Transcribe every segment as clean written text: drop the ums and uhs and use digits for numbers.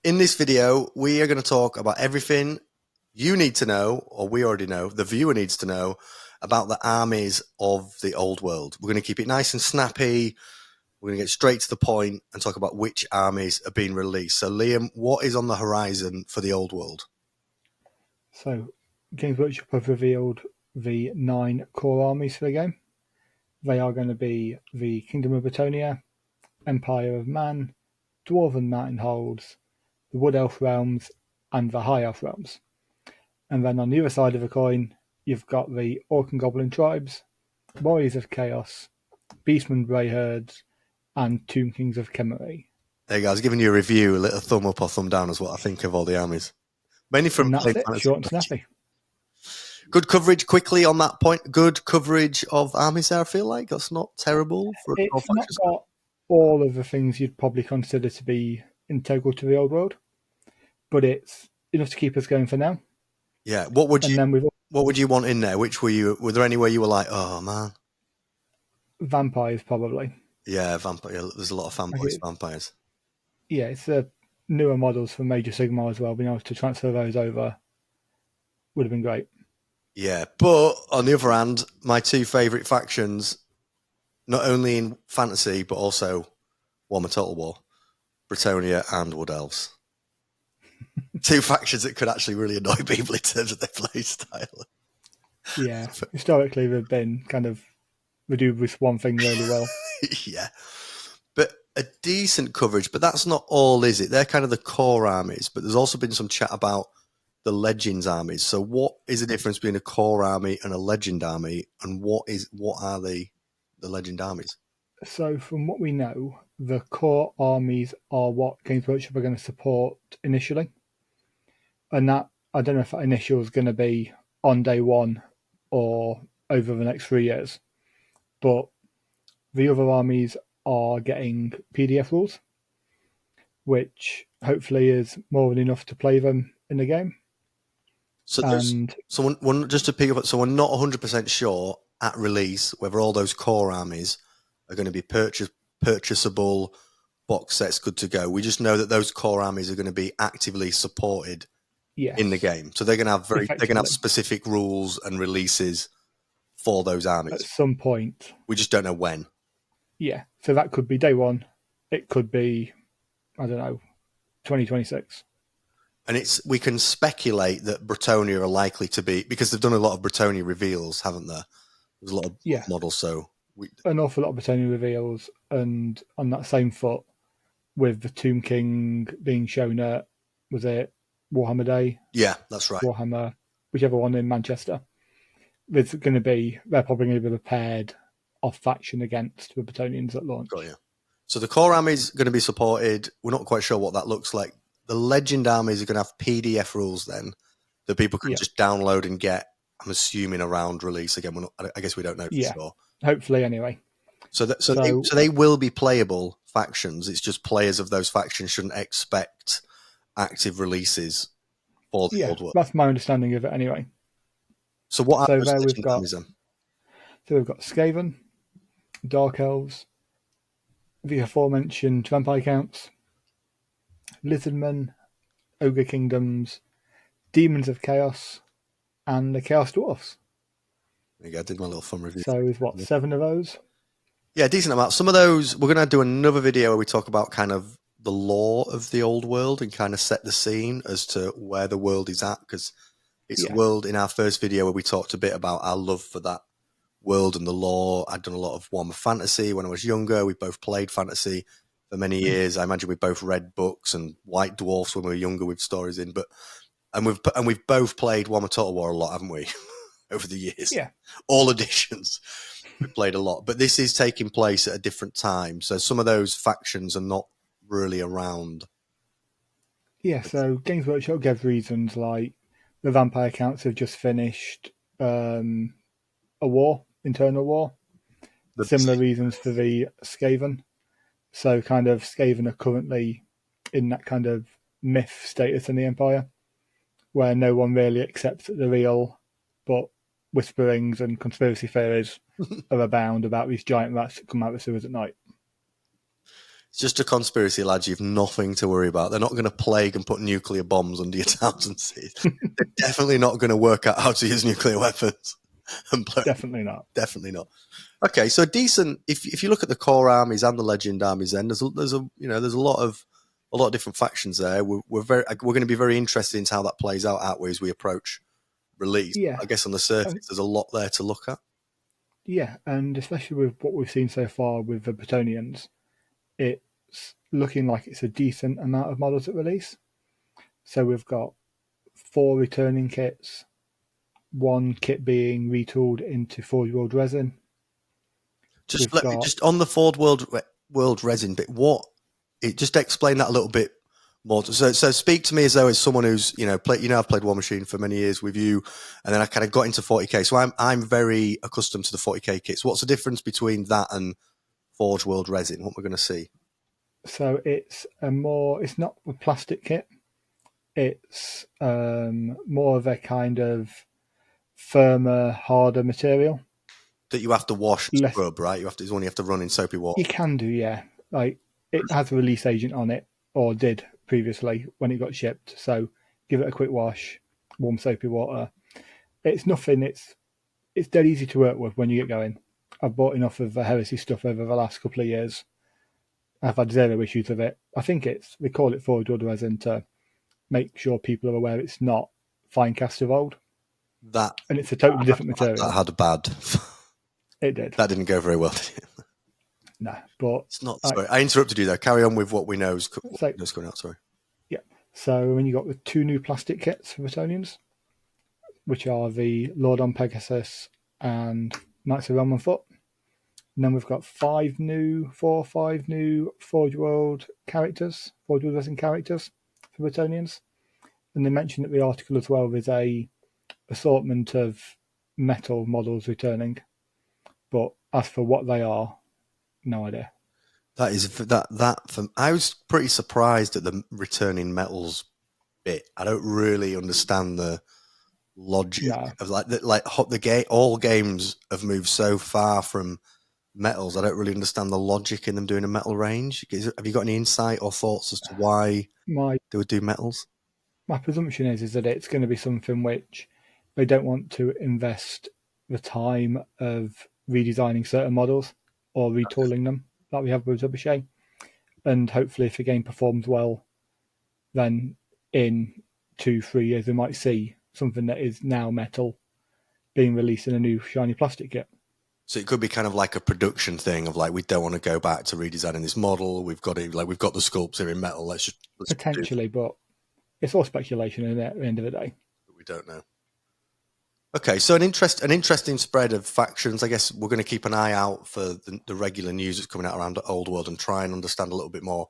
In this video, we are going to talk about everything you need to know, or we already know, the viewer needs to know, about the armies of the Old World. We're going to keep it nice and snappy. We're going to get straight to the point and talk about which armies are being released. So, Liam, what is on the horizon for the Old World? So, Games Workshop have revealed the 9 core armies for the game. They are going to be the Kingdom of Bretonia, Empire of Man, Dwarven Mountain Holds, the Wood Elf Realms, and the High Elf Realms. And then on the other side of the coin, you've got the Orc and Goblin Tribes, Warriors of Chaos, Beastmen Grey Herds, and Tomb Kings of Kemeray. There you go. I was giving you a review, a little thumb up or thumb down as what I think of all the armies. Mainly from And that's it, short and snappy. Good coverage quickly on that point. Good coverage of armies there, I feel like. That's not terrible. It's not got all of the things you'd probably consider to be integral to the Old World, but it's enough to keep us going for now. Yeah. What would you want in there? Were there anywhere you were like, oh man? Vampires, probably. Yeah, vampire. There's a lot of fanboys vampires. Yeah, it's the newer models from Major Sigmar as well. Being able to transfer those over would have been great. Yeah, but on the other hand, my two favourite factions, not only in fantasy but also Warhammer Total War, Bretonia and Wood Elves. Two factions that could actually really annoy people in terms of their play style. Yeah, historically they've been kind of they do this one thing really well. Yeah, but a decent coverage. But that's not all, is it? They're kind of the core armies. But there's also been some chat about the Legends armies. So what is the difference between a core army and a Legend army, and what are the Legend armies? So from what we know, the core armies are what Games Workshop are going to support initially. And that, I don't know if that initial is going to be on day one or over the next 3 years. But the other armies are getting PDF rules, which hopefully is more than enough to play them in the game. So just to pick up, so we're not 100% sure at release whether all those core armies are going to be purchasable box sets, good to go. We just know that those core armies are going to be actively supported in the game. So they're going to have specific rules and releases for those armies at some point. We just don't know when. Yeah, so that could be day one. It could be, I don't know, 2026. And we can speculate that Bretonia are likely to be, because they've done a lot of Bretonia reveals, haven't there? There's a lot of models, so an awful lot of Bretonia reveals, and on that same foot, with the Tomb King being shown at, was it Warhammer Day? Yeah, that's right. Warhammer, whichever one in Manchester. They're probably going to be prepared off faction against the Bretonians at launch. Got you. So the core army is going to be supported. We're not quite sure what that looks like. The Legend armies are going to have PDF rules then that people can just download and get. I'm assuming around release again. I guess we don't know for sure. Hopefully, anyway. So they will be playable factions. It's just players of those factions shouldn't expect active releases for the Old World. That's my understanding of it anyway. So what are those Legend armies then? So we've got Skaven, Dark Elves, the aforementioned Vampire Counts, Lizardmen, Ogre Kingdoms, Demons of Chaos, and the Chaos Dwarfs. There you go, I did my little fun review. So is 7 of those? Yeah, decent amount. Some of those, we're going to do another video where we talk about kind of the lore of the Old World and kind of set the scene as to where the world is at, because it's a world in our first video where we talked a bit about our love for that world and the lore. I'd done a lot of Warhammer Fantasy when I was younger. We both played fantasy for many years. I imagine we both read books and White Dwarfs when we were younger with stories in. And we've both played Warhammer Total War a lot, haven't we? Over the years. Yeah. All editions. We've played a lot. But this is taking place at a different time. So some of those factions are not really around. Yeah, so Games Workshop gives reasons like the Vampire Counts have just finished a war, internal war. Similar reasons for the Skaven. So kind of Skaven are currently in that kind of myth status in the Empire, where no one really accepts that they're real, but whisperings and conspiracy theories are abound about these giant rats that come out of the sewers at night. It's just a conspiracy, lads. You've nothing to worry about. They're not going to plague and put nuclear bombs under your towns and cities. They're definitely not going to work out how to use nuclear weapons. Definitely not. Definitely not. Okay, so decent. If you look at the core armies and the legend armies, then there's a lot of different factions there. We're going to be very interested in how that plays out, aren't we, as we approach release. Yeah, I guess on the surface, there's a lot there to look at. Yeah, and especially with what we've seen so far with the Bretonians, it's looking like it's a decent amount of models at release. So we've got 4 returning kits, 1 kit being retooled into Forge World resin. Just on the Forge World resin bit, just explain that a little bit more. So speak to me as though as someone who's I've played War Machine for many years with you, and then I kind of got into 40k. So I'm very accustomed to the 40k kits. What's the difference between that and Forge World resin? What we're going to see? So it's not a plastic kit. It's more of a kind of firmer, harder material that you have to wash and scrub, right? You have to run in soapy water. You can do, yeah. Like it has a release agent on it, or did previously when it got shipped. So give it a quick wash, warm soapy water. It's nothing. It's dead easy to work with when you get going. I've bought enough of the Heresy stuff over the last couple of years. I've had 0 issues with it. I think they call it Forge World resin to make sure people are aware it's not fine cast of old. And it's a totally different material. That had a bad. It did. That didn't go very well, did it? No, but it's not. Sorry, I interrupted you there. Carry on with what we know is going out. Sorry. Yeah. So when you got the 2 new plastic kits for Bretonians, which are the Lord on Pegasus and Knights of Realm on Foot. And then we've got 5 new Forge World resin characters for Bretonians. And they mentioned that the article as well is a assortment of metal models returning. But as for what they are, no idea. I was pretty surprised at the returning metals bit. I don't really understand the logic of all games have moved so far from metals. I don't really understand the logic in them doing a metal range. Have you got any insight or thoughts as to why they would do metals? My presumption is that it's going to be something which they don't want to invest the time of redesigning certain models or retooling them like we have with Trebuchet. And hopefully if the game performs well, then in 2-3 years we might see something that is now metal being released in a new shiny plastic kit. So it could be kind of like a production thing of we don't want to go back to redesigning this model. We've got the sculpts here in metal. Let's potentially, but it's all speculation at the end of the day. We don't know. Okay, so an interesting spread of factions. I guess we're going to keep an eye out for the regular news that's coming out around Old World and try and understand a little bit more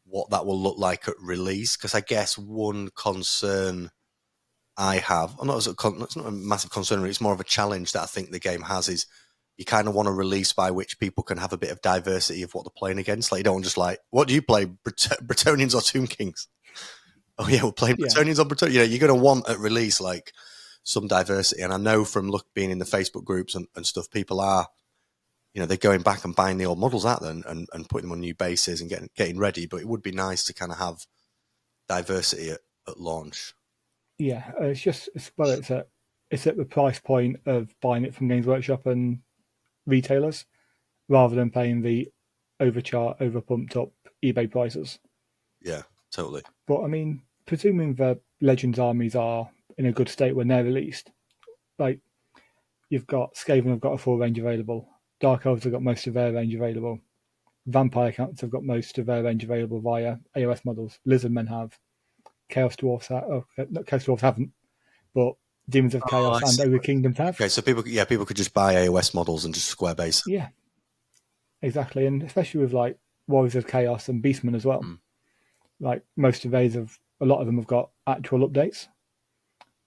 what that will look like at release. Because I guess one concern I have, it's not a massive concern, really, it's more of a challenge that I think the game has is you kind of want a release by which people can have a bit of diversity of what they're playing against. You don't just what do you play, Bretonians or Tomb Kings? Oh yeah, we're playing Bretonians on Bretonia. You're going to want at release some diversity, and I know from being in the Facebook groups and stuff, people are, they're going back and buying the old models out there and putting them on new bases and getting ready. But it would be nice to kind of have diversity at launch. Yeah, it's at the price point of buying it from Games Workshop and retailers, rather than paying the overpumped up eBay prices. Yeah, totally. But I mean, presuming the Legends armies are in a good state when they're released, you've got Skaven have got a full range available, Dark Elves have got most of their range available, Vampire Counts have got most of their range available via AOS models, Lizardmen have, Chaos Dwarfs Chaos Dwarfs haven't, but Demons of Chaos and Ogre Kingdoms have. Okay, so people could just buy AOS models and just square base. Yeah, exactly, and especially with Warriors of Chaos and Beastmen as well. Most of these a lot of them have got actual updates.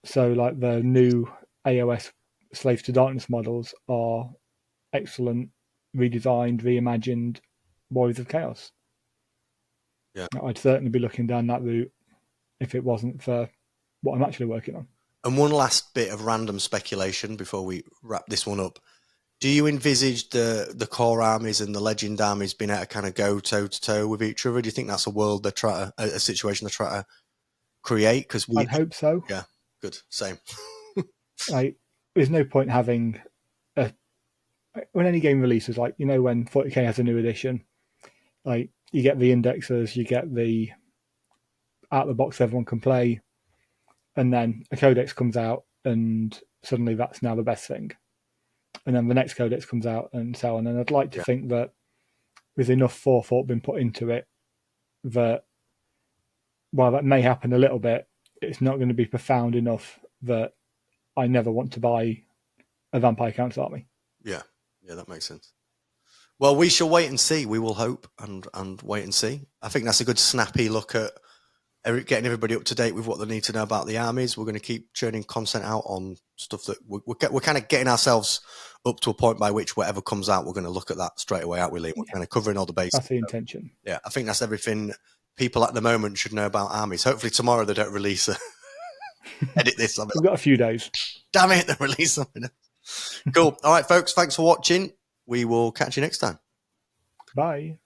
So the new AOS Slaves to Darkness models are excellent, redesigned, reimagined Warriors of Chaos. Yeah, I'd certainly be looking down that route if it wasn't for what I'm actually working on. And one last bit of random speculation before we wrap this one up. Do you envisage the core armies and the legend armies being able to kind of go toe to toe with each other? Do you think that's a world they're trying to, a situation they're trying to create? Because I'd hope so. Yeah, good, same. Like, there's no point having when any game releases, like, you know, when 40k has a new edition, like, you get the indexers, you get the out of the box everyone can play, and then a codex comes out, and suddenly that's now the best thing. And then the next codex comes out, and so on. And I'd like to think that with enough forethought been put into it, that while that may happen a little bit, it's not going to be profound enough that I never want to buy a Vampire Council army. Yeah, that makes sense. Well, we shall wait and see. We will hope and wait and see. I think that's a good snappy look at getting everybody up to date with what they need to know about the armies. We're going to keep churning content out on stuff that we're kind of getting ourselves up to a point by which whatever comes out, we're going to look at that straight away, aren't we, Lee? We're kind of covering all the bases. That's the intention. Yeah, I think that's everything people at the moment should know about armies. Hopefully tomorrow they don't release a edit this. We've got a few days. Damn it, they release something. Cool. All right, folks, thanks for watching. We will catch you next time. Bye.